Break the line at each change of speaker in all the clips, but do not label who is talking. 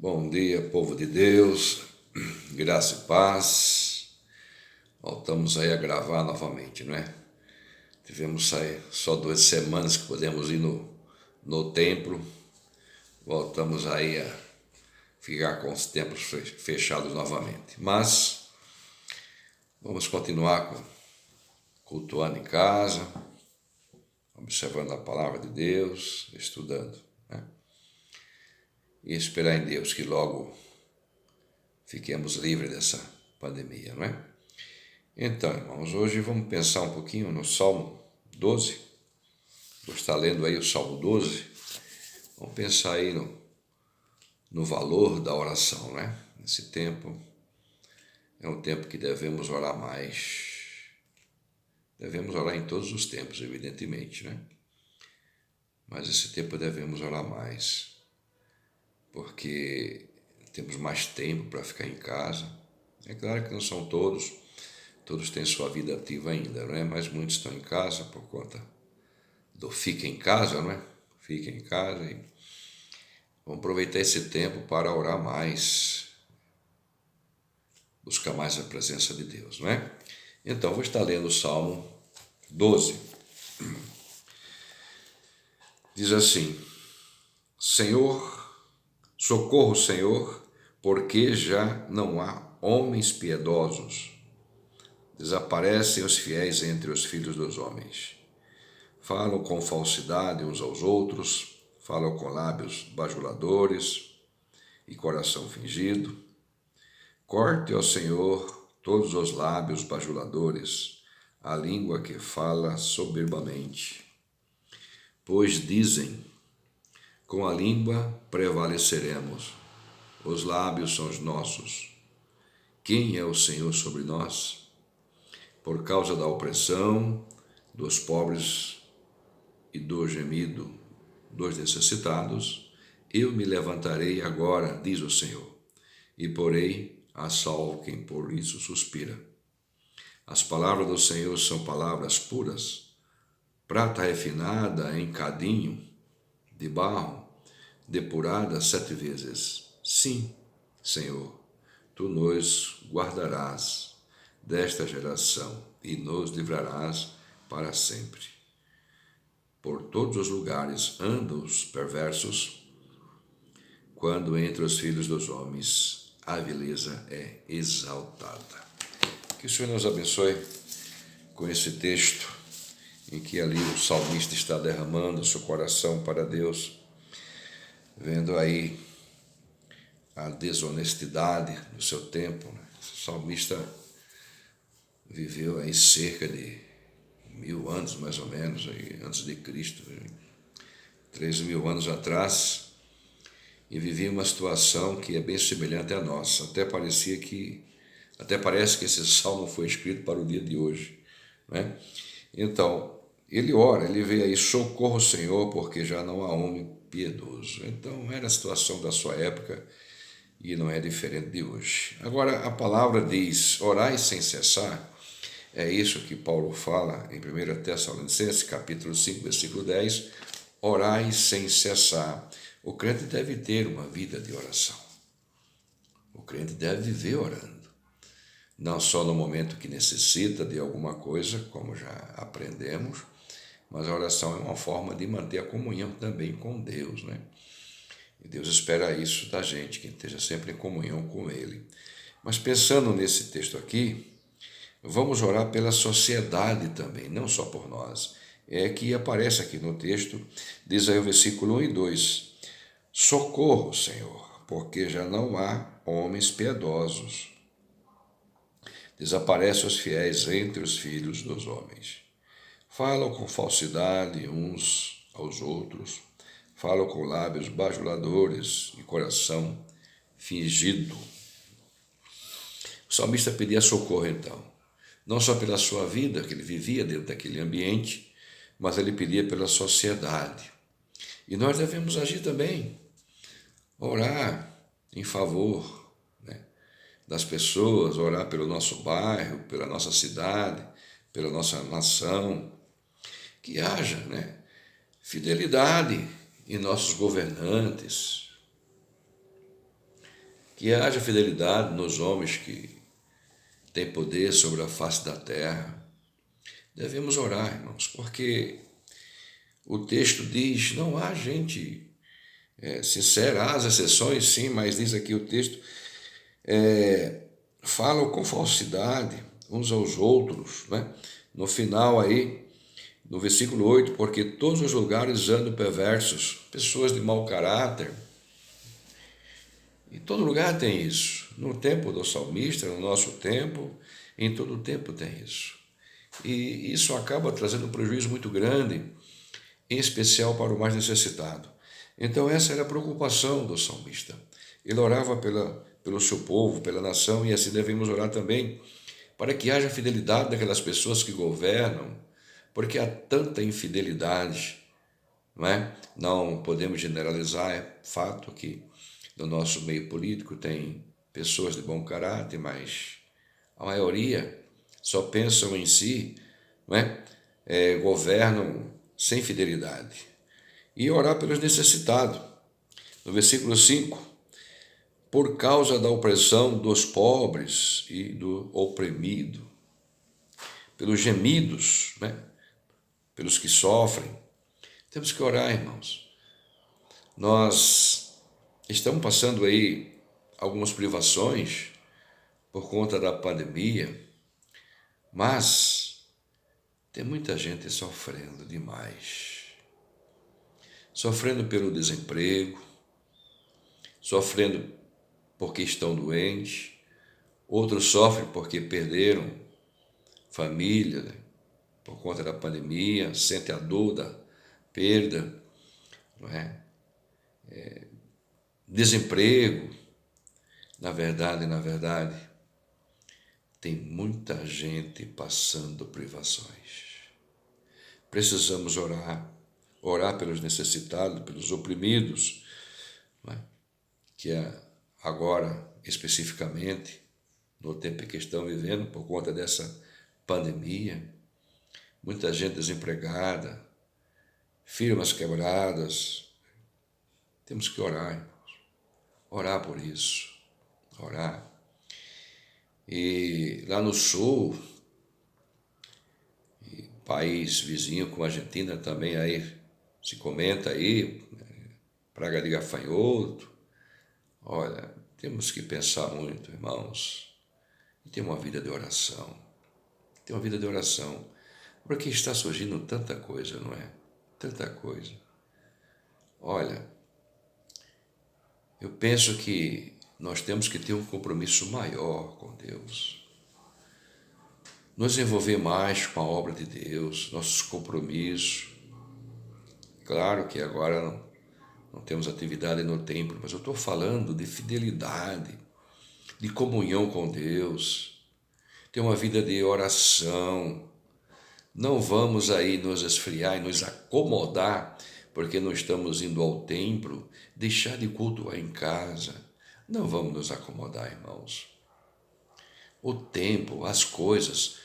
Bom dia, povo de Deus, graça e paz. Voltamos aí a gravar novamente, não é? Tivemos aí só 2 semanas que podemos ir no templo. Voltamos aí a ficar com os templos fechados novamente. Mas vamos continuar cultuando em casa, observando a palavra de Deus, estudando, né? E esperar em Deus que logo fiquemos livres dessa pandemia, não é? Então, irmãos, hoje vamos pensar um pouquinho no Salmo 12. Vou estar lendo aí o Salmo 12. Vamos pensar aí no valor da oração, né? Nesse tempo, é um tempo que devemos orar mais. Devemos orar em todos os tempos, evidentemente, né? Mas esse tempo devemos orar mais, porque temos mais tempo para ficar em casa. É claro que não são todos têm sua vida ativa ainda, não é? Mas muitos estão em casa por conta do fica em casa, não é? Fica em casa e vamos aproveitar esse tempo para orar mais, buscar mais a presença de Deus, não é? Então, vou estar lendo o Salmo 12. Diz assim: Senhor, socorro, Senhor, porque já não há homens piedosos. Desaparecem os fiéis entre os filhos dos homens. Falam com falsidade uns aos outros, falam com lábios bajuladores e coração fingido. Corte, ó Senhor, todos os lábios bajuladores, a língua que fala soberbamente. Pois dizem, com a língua prevaleceremos, os lábios são os nossos. Quem é o Senhor sobre nós? Por causa da opressão dos pobres e do gemido dos necessitados, eu me levantarei agora, diz o Senhor, e porei a salvo quem por isso suspira. As palavras do Senhor são palavras puras, prata refinada em cadinho de barro, depurada 7 vezes. Sim, Senhor, tu nos guardarás desta geração e nos livrarás para sempre. Por todos os lugares andam os perversos, quando entre os filhos dos homens a vileza é exaltada. Que o Senhor nos abençoe com esse texto em que ali o salmista está derramando seu coração para Deus, vendo aí a desonestidade do seu tempo. O salmista viveu aí cerca de 1000 anos, mais ou menos, aí, antes de Cristo, 13.000 anos atrás, e vivia uma situação que é bem semelhante à nossa. Até parece que esse salmo foi escrito para o dia de hoje, né? Então, ele ora, ele vê aí, socorro, Senhor, porque já não há homem piedoso. Então, era a situação da sua época e não é diferente de hoje. Agora, a palavra diz, orai sem cessar. É isso que Paulo fala em 1 Tessalonicenses, capítulo 5, versículo 10, orai sem cessar. O crente deve ter uma vida de oração. O crente deve viver orando. Não só no momento que necessita de alguma coisa, como já aprendemos, mas a oração é uma forma de manter a comunhão também com Deus, né? E Deus espera isso da gente, que esteja sempre em comunhão com Ele. Mas pensando nesse texto aqui, vamos orar pela sociedade também, não só por nós. É que aparece aqui no texto, diz aí o versículo 1 e 2, socorro, Senhor, porque já não há homens piedosos. Desaparecem os fiéis entre os filhos dos homens. Falam com falsidade uns aos outros, falam com lábios bajuladores e coração fingido. O salmista pedia socorro então, não só pela sua vida, que ele vivia dentro daquele ambiente, mas ele pedia pela sociedade. E nós devemos agir também, orar em favor, né, das pessoas, orar pelo nosso bairro, pela nossa cidade, pela nossa nação, que haja, né, fidelidade em nossos governantes, que haja fidelidade nos homens que têm poder sobre a face da terra. Devemos orar, irmãos, porque o texto diz, não há gente sincera, há as exceções sim, mas diz aqui o texto, falam com falsidade uns aos outros, né? No final aí, no versículo 8, porque todos os lugares andam perversos, pessoas de mau caráter. Em todo lugar tem isso. No tempo do salmista, no nosso tempo, em todo o tempo tem isso. E isso acaba trazendo um prejuízo muito grande, em especial para o mais necessitado. Então essa era a preocupação do salmista. Ele orava pelo seu povo, pela nação, e assim devemos orar também, para que haja fidelidade daquelas pessoas que governam, porque há tanta infidelidade, não é? Não podemos generalizar, é fato que no nosso meio político tem pessoas de bom caráter, mas a maioria só pensam em si, não é? Governam sem fidelidade. E orar pelos necessitados. No versículo 5, por causa da opressão dos pobres e do oprimido, pelos gemidos, né? Pelos que sofrem. Temos que orar, irmãos. Nós estamos passando aí algumas privações por conta da pandemia, mas tem muita gente sofrendo demais. Sofrendo pelo desemprego, sofrendo porque estão doentes, outros sofrem porque perderam família, né? Por conta da pandemia, sentem a dor da perda, não é? Desemprego. Na verdade, tem muita gente passando privações. Precisamos orar pelos necessitados, pelos oprimidos, não é? Que agora, especificamente, no tempo que estão vivendo por conta dessa pandemia, muita gente desempregada, firmas quebradas. Temos que orar, irmãos. Orar por isso. Orar. E lá no sul, país vizinho com a Argentina também aí se comenta aí, praga de gafanhoto. Olha, temos que pensar muito, irmãos, e ter uma vida de oração. Ter uma vida de oração, porque está surgindo tanta coisa, não é? Tanta coisa. Olha, eu penso que nós temos que ter um compromisso maior com Deus. Nos envolver mais com a obra de Deus, nossos compromissos. Claro que agora não temos atividade no templo, mas eu estou falando de fidelidade, de comunhão com Deus, ter uma vida de oração. Não vamos aí nos esfriar e nos acomodar porque não estamos indo ao templo, deixar de cultuar em casa. Não vamos nos acomodar, irmãos. O tempo, as coisas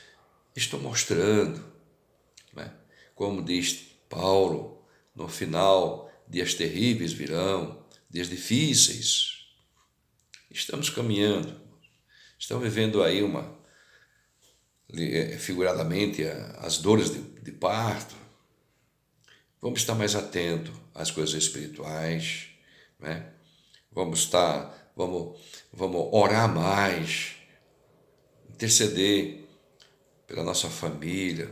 estão mostrando, né? Como diz Paulo, no final, dias terríveis virão, dias difíceis. Estamos caminhando, estamos vivendo aí figuradamente, as dores de parto. Vamos estar mais atentos às coisas espirituais, né? Vamos orar mais, interceder pela nossa família,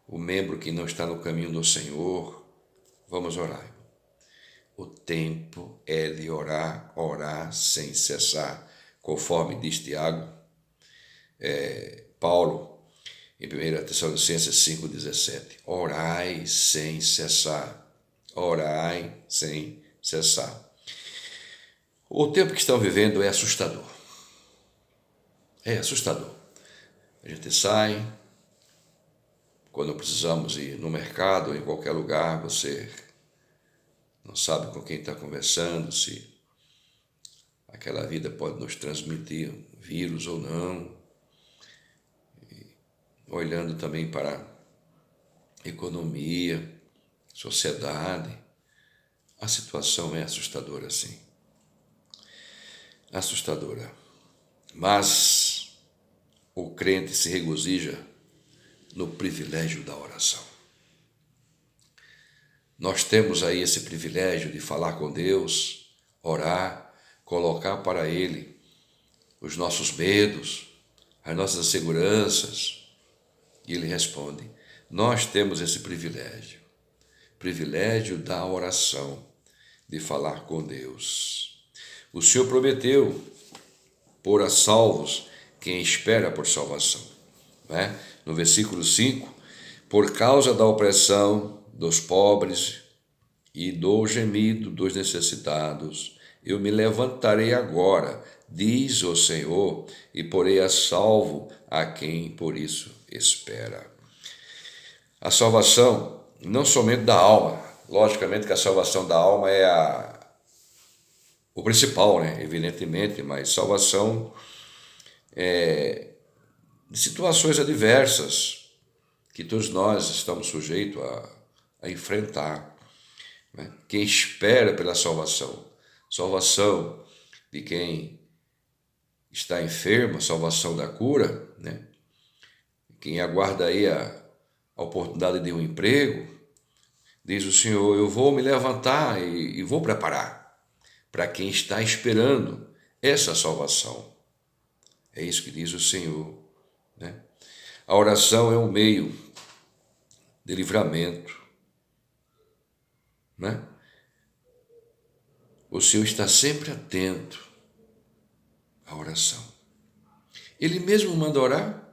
o membro que não está no caminho do Senhor. Vamos orar. O tempo é de orar, orar sem cessar, conforme diz Tiago, Paulo, em 1 Tessalonicenses 5,17. Orai sem cessar. Orai sem cessar. O tempo que estão vivendo é assustador. É assustador. A gente sai, quando precisamos ir no mercado ou em qualquer lugar, você não sabe com quem está conversando, se aquela vida pode nos transmitir vírus ou não. Olhando também para economia, sociedade, a situação é assustadora, sim. assustadora. Mas o crente se regozija no privilégio da oração. Nós temos aí esse privilégio de falar com Deus, orar, colocar para Ele os nossos medos, as nossas inseguranças, e Ele responde. Nós temos esse privilégio da oração, de falar com Deus. O Senhor prometeu pôr a salvos quem espera por salvação. Né? No versículo 5, por causa da opressão dos pobres e do gemido dos necessitados, eu me levantarei agora, diz o Senhor, e porei a salvo a quem por isso espera. A salvação, não somente da alma, logicamente que a salvação da alma é o principal, né? Evidentemente, mas salvação de situações adversas que todos nós estamos sujeitos a enfrentar. Né? Quem espera pela salvação de quem está enfermo, salvação da cura, né? Quem aguarda aí a oportunidade de um emprego, diz o Senhor, eu vou me levantar e vou preparar para quem está esperando essa salvação. É isso que diz o Senhor. Né? A oração é um meio de livramento. Né? O Senhor está sempre atento à oração. Ele mesmo manda orar,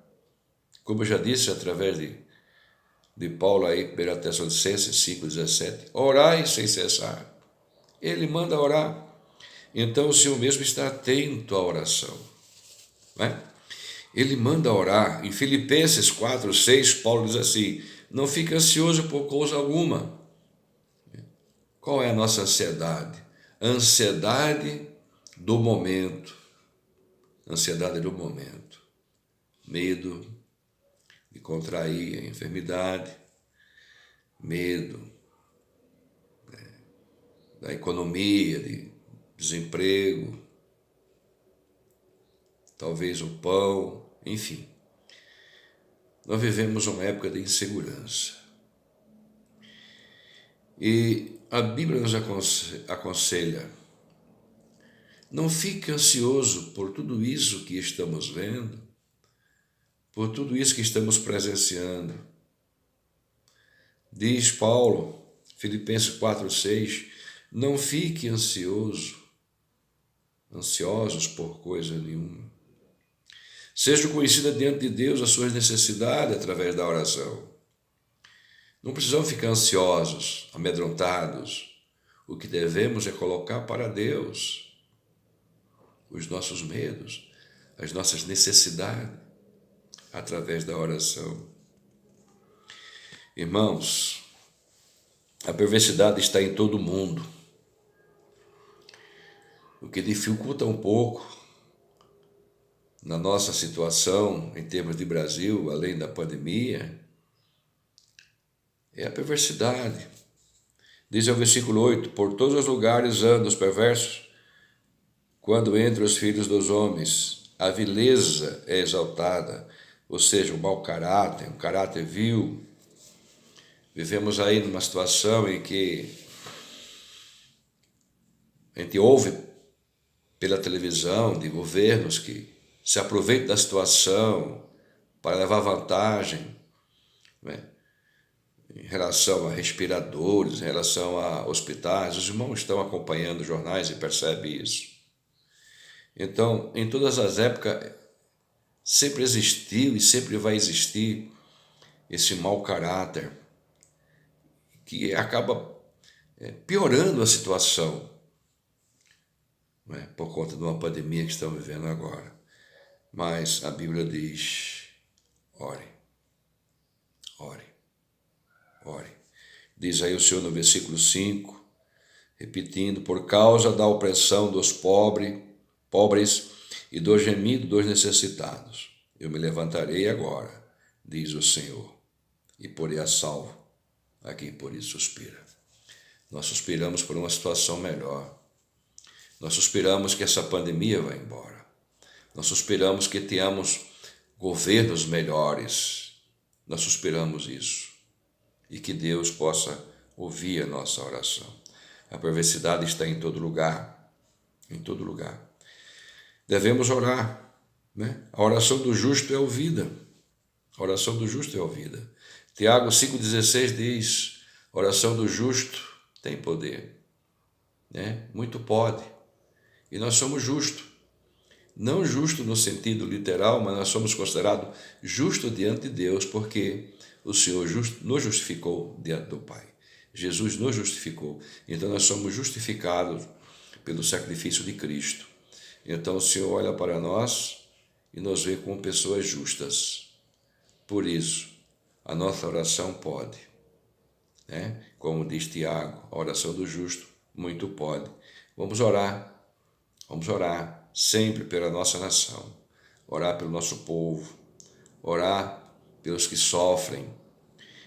como eu já disse, através de Paulo aí, 1 Tessalonicenses 5,17, orai sem cessar. Ele manda orar. Então o Senhor mesmo está atento à oração. Né? Ele manda orar. Em Filipenses 4,6, Paulo diz assim, não fique ansioso por coisa alguma. Qual é a nossa ansiedade? Ansiedade do momento. Ansiedade do momento. Medo de contrair a enfermidade. Medo da economia, de desemprego, talvez o pão, enfim. Nós vivemos uma época de insegurança. E a Bíblia nos aconselha, não fique ansioso por tudo isso que estamos vendo, por tudo isso que estamos presenciando. Diz Paulo, Filipenses 4,6, não fique ansiosos por coisa nenhuma. Seja conhecida diante de Deus as suas necessidades através da oração. Não precisamos ficar ansiosos, amedrontados. O que devemos é colocar para Deus os nossos medos, as nossas necessidades, através da oração. Irmãos, a perversidade está em todo o mundo. O que dificulta um pouco na nossa situação, em termos de Brasil, além da pandemia, é a perversidade. Diz o versículo 8, por todos os lugares andam os perversos, quando entre os filhos dos homens, a vileza é exaltada, ou seja, o mau caráter, um caráter vil. Vivemos aí numa situação em que a gente ouve pela televisão de governos que se aproveitam da situação para levar vantagem, né? Em relação a respiradores, em relação a hospitais. Os irmãos estão acompanhando os jornais e percebem isso. Então, em todas as épocas, sempre existiu e sempre vai existir esse mau caráter que acaba piorando a situação, né, por conta de uma pandemia que estamos vivendo agora. Mas a Bíblia diz, ore, ore, ore. Diz aí o Senhor no versículo 5, repetindo, por causa da opressão dos pobres e do gemido dos necessitados, eu me levantarei agora, diz o Senhor, e porei a salvo a quem por isso suspira. Nós suspiramos por uma situação melhor. Nós suspiramos que essa pandemia vá embora. Nós suspiramos que tenhamos governos melhores. Nós suspiramos isso. E que Deus possa ouvir a nossa oração. A perversidade está em todo lugar. Em todo lugar. Devemos orar, né? A oração do justo é ouvida. A oração do justo é ouvida. Tiago 5,16 diz: a oração do justo tem poder, né? Muito pode. E nós somos justos. Não justo no sentido literal, mas nós somos considerados justos diante de Deus, porque o Senhor nos justificou diante do Pai. Jesus nos justificou. Então nós somos justificados pelo sacrifício de Cristo. Então o Senhor olha para nós e nos vê como pessoas justas. Por isso, a nossa oração pode, né? Como diz Tiago, a oração do justo muito pode. Vamos orar sempre pela nossa nação, orar pelo nosso povo, orar pelos que sofrem.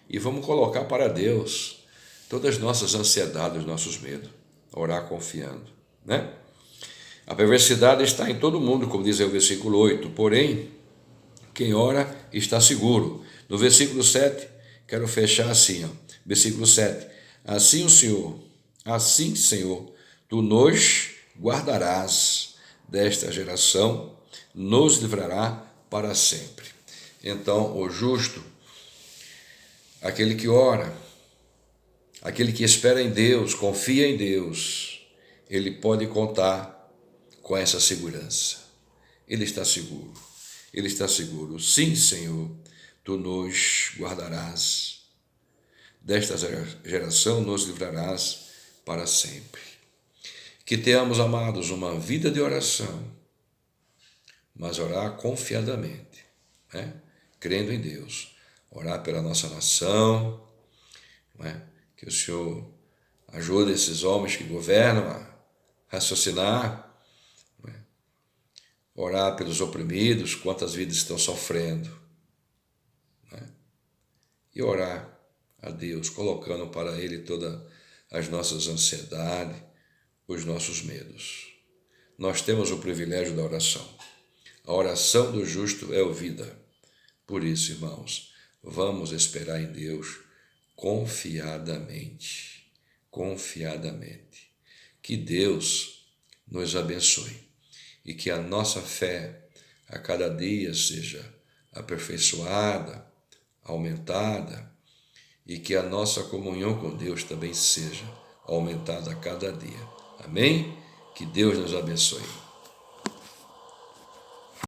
E vamos colocar para Deus todas as nossas ansiedades, os nossos medos, orar confiando, né? A perversidade está em todo mundo, como diz aí o versículo 8, porém, quem ora está seguro. No versículo 7, quero fechar assim, ó. Versículo 7, assim, Senhor, tu nos guardarás desta geração, nos livrará para sempre. Então, o justo, aquele que ora, aquele que espera em Deus, confia em Deus, ele pode contar com essa segurança. Ele está seguro. Ele está seguro. Sim, Senhor, tu nos guardarás. Desta geração nos livrarás para sempre. Que tenhamos, amados, uma vida de oração, mas orar confiadamente, né? Crendo em Deus. Orar pela nossa nação, né? Que o Senhor ajude esses homens que governam a raciocinar, orar pelos oprimidos, quantas vidas estão sofrendo, né? E orar a Deus, colocando para Ele todas as nossas ansiedades, os nossos medos. Nós temos o privilégio da oração. A oração do justo é ouvida. Por isso, irmãos, vamos esperar em Deus confiadamente. Confiadamente. Que Deus nos abençoe. E que a nossa fé a cada dia seja aperfeiçoada, aumentada, e que a nossa comunhão com Deus também seja aumentada a cada dia. Amém? Que Deus nos abençoe.